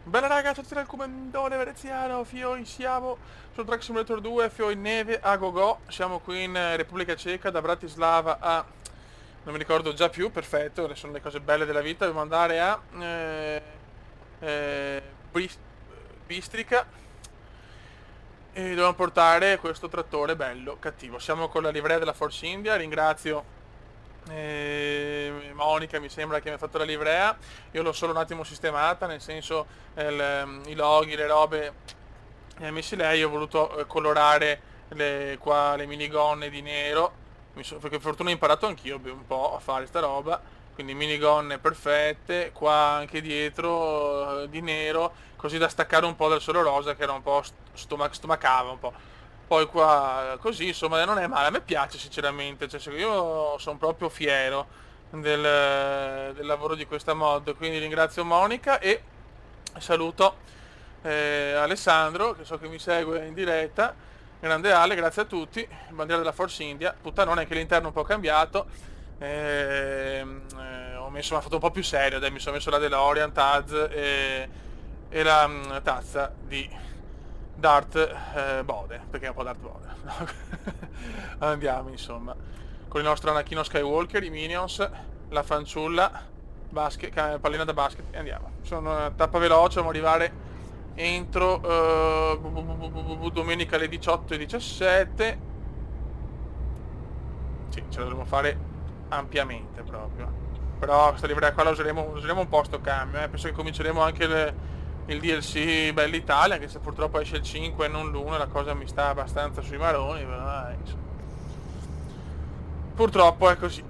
Bella raga, tutti dal comandone veneziano, Fio, siamo sul Truck Simulator 2, Fio in neve a Gogò, siamo qui in Repubblica Ceca, da Bratislava a... non mi ricordo già più, perfetto, sono le cose belle della vita, dobbiamo andare a eh, Bris- Bistrica e dobbiamo portare questo trattore bello, cattivo. Siamo con la livrea della Force India, ringrazio Monica, mi sembra che mi ha fatto la livrea. Io l'ho solo un attimo sistemata, nel senso i loghi, le robe le ha messi lei. Ho voluto colorare qua le minigonne di nero, perché per fortuna ho imparato anch'io un po' a fare sta roba, quindi minigonne perfette, qua anche dietro di nero, così da staccare un po' dal sole rosa che era un po' stomacava un po'. Poi qua così, insomma, non è male, a me piace sinceramente, cioè, io sono proprio fiero del lavoro di questa mod, quindi ringrazio Monica e saluto Alessandro, che so che mi segue in diretta, grande Ale, grazie a tutti, bandiera della Force India, puttanone anche l'interno un po' cambiato, ho messo una foto un po' più seria, dai, mi sono messo la DeLorean, Taz e la tazza di Darth Bode, perché è un po' Darth Bode. Andiamo insomma, con il nostro Anachino Skywalker, i Minions, la fanciulla, pallina da basket e andiamo. Sono una tappa veloce, dobbiamo arrivare entro domenica alle 18:17. Sì, ce la dovremo fare ampiamente proprio. Però questa livrea qua la useremo un po' sto cambio, penso che cominceremo anche il DLC Bell'Italia, anche se purtroppo esce il 5 e non l'1, la cosa mi sta abbastanza sui maroni, però insomma. Purtroppo è così.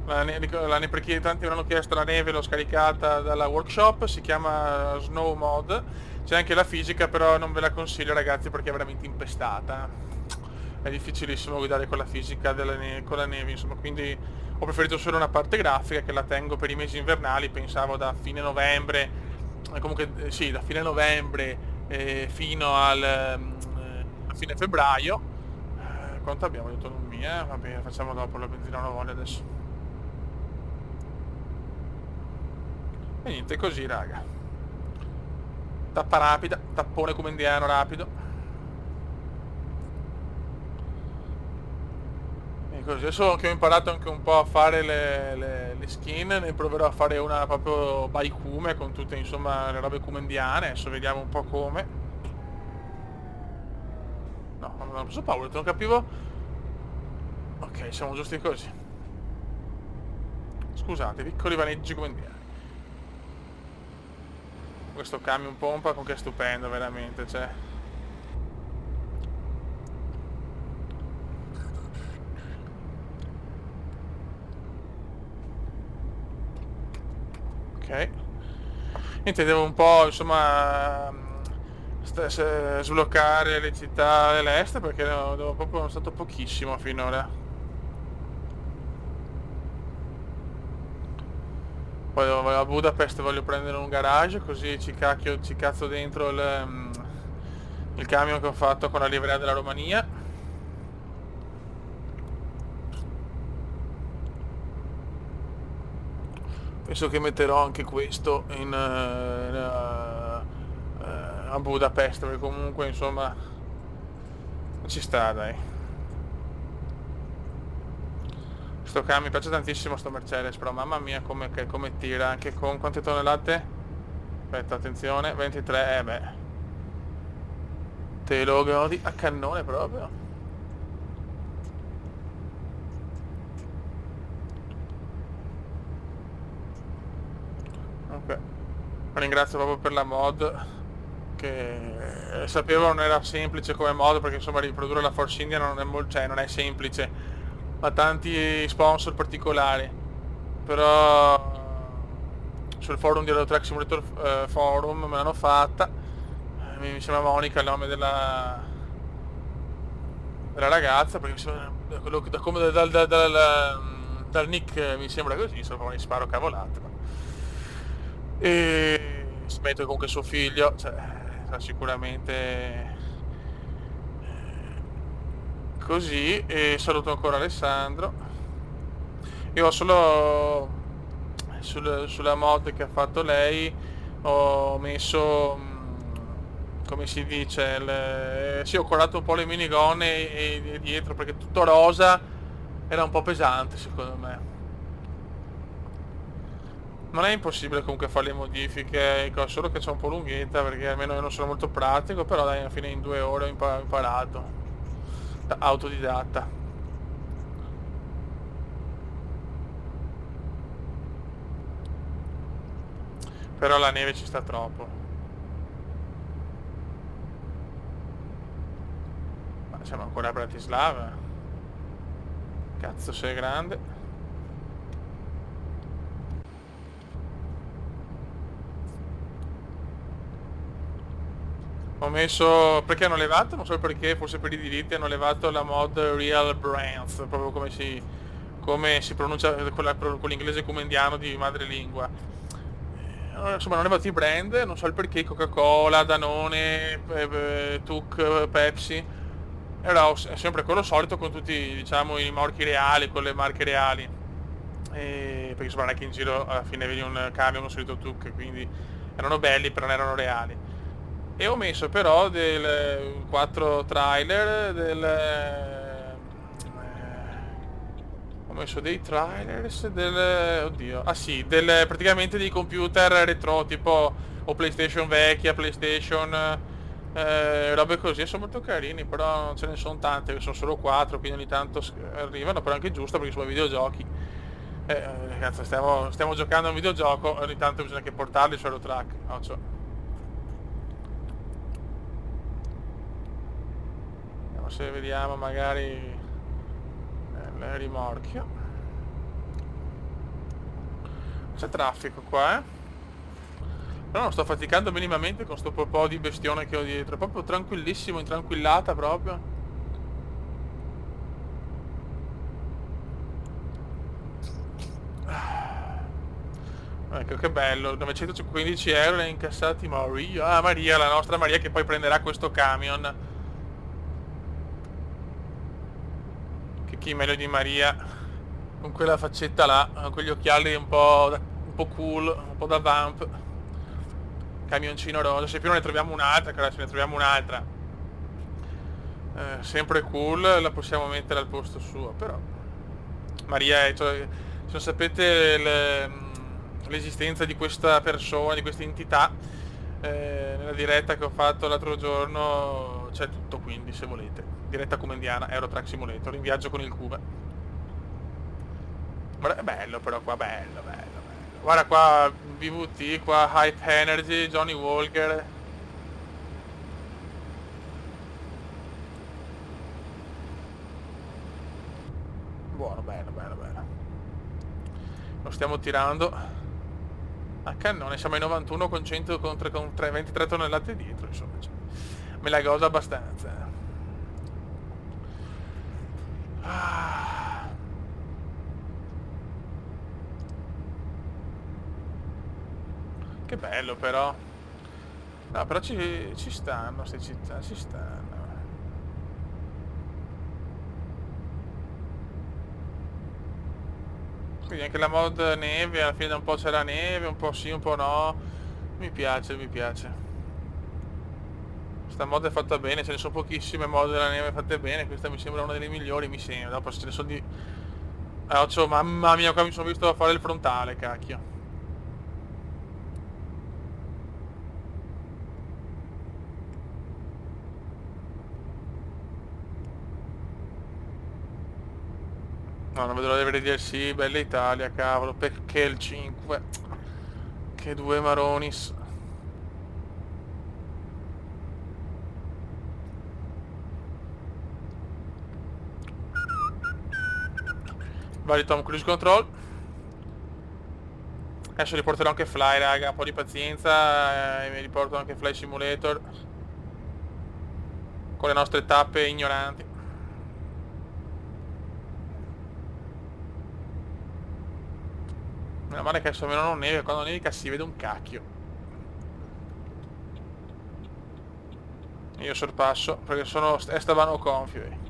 Perché tanti mi hanno chiesto, la neve l'ho scaricata dalla workshop, si chiama Snow Mod, c'è anche la fisica, però non ve la consiglio ragazzi perché è veramente impestata, è difficilissimo guidare con la fisica con la neve, insomma, quindi ho preferito solo una parte grafica che la tengo per i mesi invernali, pensavo da fine novembre, comunque sì, da fine novembre fino a fine febbraio. Quanto abbiamo di autonomia? Va bene, facciamo dopo, la benzina non voglio adesso. E niente, così raga. Tappa rapida, tappone comendiano rapido. E così, adesso che ho imparato anche un po' a fare le skin, ne proverò a fare una proprio baikume con tutte insomma le robe kumendiane, adesso vediamo un po' come. No, non ho preso paura, non capivo. Ok, siamo giusti così. Scusate, piccoli vaneggi kumendiani. Questo camion pompa con che è stupendo veramente, cioè. Ok. Niente, devo un po' insomma sbloccare le città dell'est perché proprio è stato pochissimo finora. Poi a Budapest voglio prendere un garage così ci cazzo dentro il camion che ho fatto con la livrea della Romania. Penso che metterò anche questo a Budapest, perché comunque insomma ci sta, dai. Sto camion, mi piace tantissimo sto Mercedes, però mamma mia come tira, anche con quante tonnellate? Aspetta, attenzione, 23, beh. Te lo godi a cannone proprio. Ok. Ringrazio proprio per la mod, che sapevo non era semplice come mod, perché insomma riprodurre la Force India non è, cioè, non è semplice, ha tanti sponsor particolari, però sul forum di Euro Truck Simulator Forum me l'hanno fatta, mi sembra Monica il nome della ragazza, perché mi sembra, dal nick mi sembra così, insomma mi sparo cavolate. E smetto che comunque suo figlio, cioè, sarà sicuramente così. E saluto ancora Alessandro. Io ho solo sulla mod che ha fatto lei ho messo, come si dice, sì, ho colorato un po' le minigonne e dietro, perché tutto rosa era un po' pesante secondo me. Non è impossibile comunque fare le modifiche, solo che c'è un po' lunghetta, perché almeno io non sono molto pratico, però dai, alla fine in 2 ore ho imparato, da autodidatta. Però la neve ci sta troppo. Ma siamo ancora a Bratislava. Cazzo, sei grande. Ho messo... Perché hanno levato? Non so perché, forse per i diritti hanno levato la mod Real Brands, proprio come si pronuncia con l'inglese comendiano di madrelingua. Insomma, hanno levato i brand, non so il perché, Coca-Cola, Danone, Tuc, Pepsi. Era sempre quello solito con tutti, diciamo, i marchi reali, con le marche reali. Perché insomma non è che in giro alla fine vedi un camion, un solito Tuc, quindi erano belli però non erano reali. E ho messo però 4 trailer ho messo dei trailers oddio, ah sì, praticamente dei computer retro, tipo o PlayStation vecchia, PlayStation, robe così, sono molto carini, però non ce ne sono tante, sono solo 4, quindi ogni tanto arrivano, però è anche giusto perché sono videogiochi. Ragazzi, stiamo giocando a un videogioco, ogni tanto bisogna che portarli su Eurotrack. No, cioè. Vediamo se vediamo magari il rimorchio. C'è traffico qua, eh? Però non sto faticando minimamente con sto po' di bestione che ho dietro. È proprio tranquillissimo, intranquillata proprio. Ecco che bello, 915 euro ne ha incassati Maria. Ah, Maria, la nostra Maria che poi prenderà questo camion. Che chi meglio di Maria, con quella faccetta là, con quegli occhiali un po' cool, un po' da vamp. Camioncino rosa, se più non ne troviamo un'altra, cara, se ne troviamo un'altra. Sempre cool, la possiamo mettere al posto suo, però. Maria è, cioè, se non sapete l'esistenza di questa persona, di questa entità, nella diretta che ho fatto l'altro giorno c'è tutto, quindi se volete. Diretta comendiana, Eurotrack Simulator, in viaggio con il Cube. Guarda, è bello però qua, bello, bello, bello. Guarda qua, BVT, qua Hype Energy, Johnny Walker. Buono, bello, bello, bello. Lo stiamo tirando a cannone, siamo ai 91 con 100 con 23 tonnellate dietro, insomma, cioè, me la godo abbastanza. Ah. Che bello però. No, però ci stanno queste città, ci stanno. Quindi anche la mod neve, alla fine da un po' c'è la neve, un po' sì, un po' no. Mi piace, mi piace. Questa mod è fatta bene, ce ne sono pochissime mod della neve fatte bene, questa mi sembra una delle migliori, mi sembra. Dopo se ce ne sono di... Occhio, mamma mia, qua mi sono visto a fare il frontale, cacchio. No, non vedo l'ora di vedere DLC, bella Italia, cavolo, perché il 5? Che due maronis. Vari Tom Cruise Control. Adesso riporterò anche Fly, raga, un po' di pazienza, e mi riporto anche Fly Simulator. Con le nostre tappe ignoranti. Meno male che adesso almeno non neve, quando nevica si vede un cacchio. Io sorpasso, perché sono Esteban Oconfio.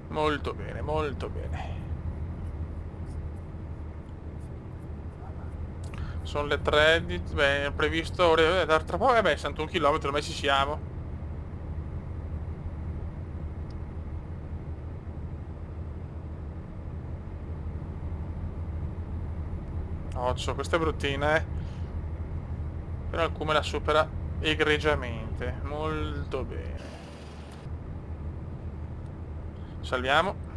Molto bene, molto bene. Sono le 3 di... Beh, previsto ore... Tra poco, beh, 61 km, ormai ci siamo. Occhio, questa è bruttina, eh. Però il Cume la supera egregiamente. Molto bene. Salviamo.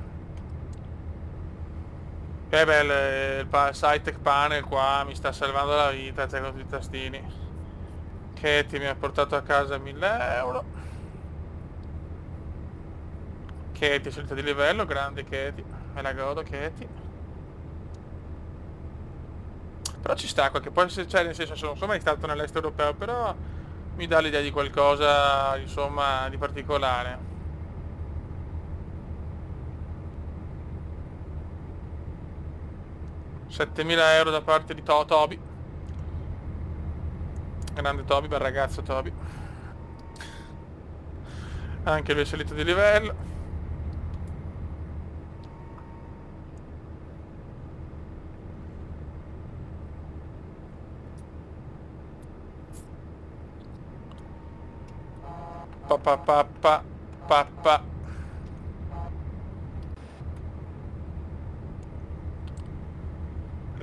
Che bello, il Cytec Panel qua mi sta salvando la vita, con tutti i tastini. Katie mi ha portato a casa 1000 euro. Katie è salita di livello, grande Katie. Me la godo Katie. Però ci sta qualche poi cioè nel senso sono mai stato nell'est europeo, però mi dà l'idea di qualcosa insomma di particolare. 7000 euro da parte di Toby. Grande Toby, bel ragazzo Toby. Anche lui è salito di livello. Pa pa pa pa pa pa.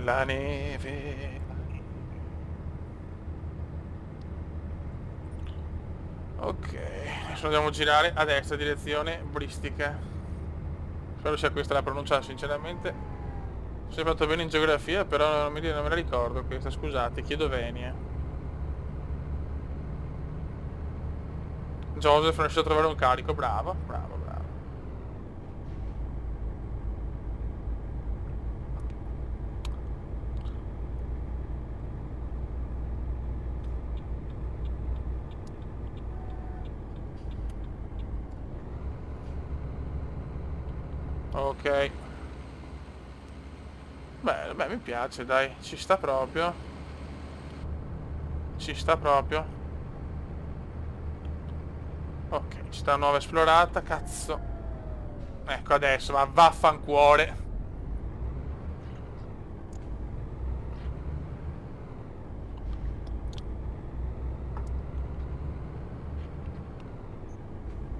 La neve. Ok, adesso dobbiamo girare a destra, direzione Bristica. Spero sia questa la pronuncia, sinceramente. Sei fatto bene in geografia, però non me la ricordo questa, scusate, chiedo venia. Joseph non riesce a trovare un carico, bravo, bravo, bravo. Ok. Beh, mi piace, dai, ci sta proprio. Ci sta proprio. Ok, città nuova esplorata, cazzo. Ecco adesso, ma vaffancuore.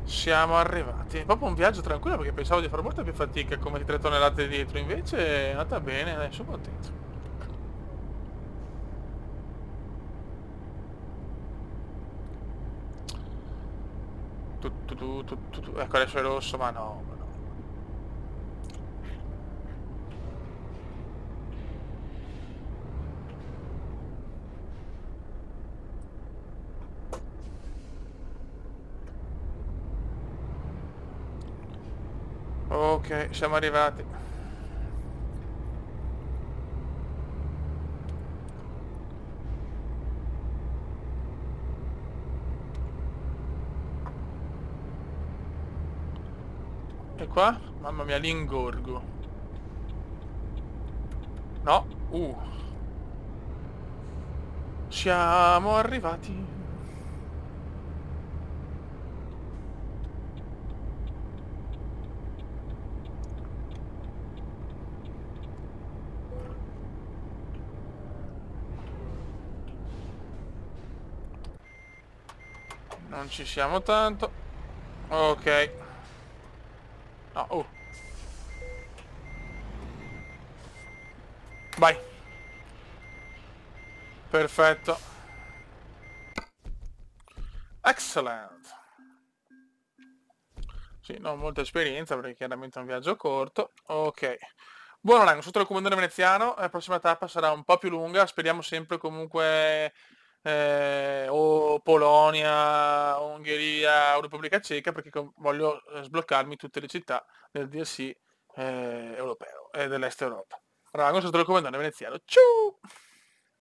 Siamo arrivati. È proprio un viaggio tranquillo perché pensavo di fare molta più fatica come di 3 tonnellate dietro. Invece è andata bene, dai, sono contento. Ecco adesso è rosso, ma no, ma no. Ok, siamo arrivati. E qua? Mamma mia, l'ingorgo. No? Siamo arrivati. Non ci siamo tanto. Ok. No, vai. Perfetto. Excellent. Sì, non molta esperienza perché chiaramente è un viaggio corto. Ok. Buono Rango, sotto il comandante veneziano, la prossima tappa sarà un po' più lunga, speriamo sempre comunque o Polonia, Ungheria o Repubblica Ceca perché voglio sbloccarmi tutte le città del DLC europeo e dell'Est Europa. Rango, sotto il comandante veneziano. Ciao!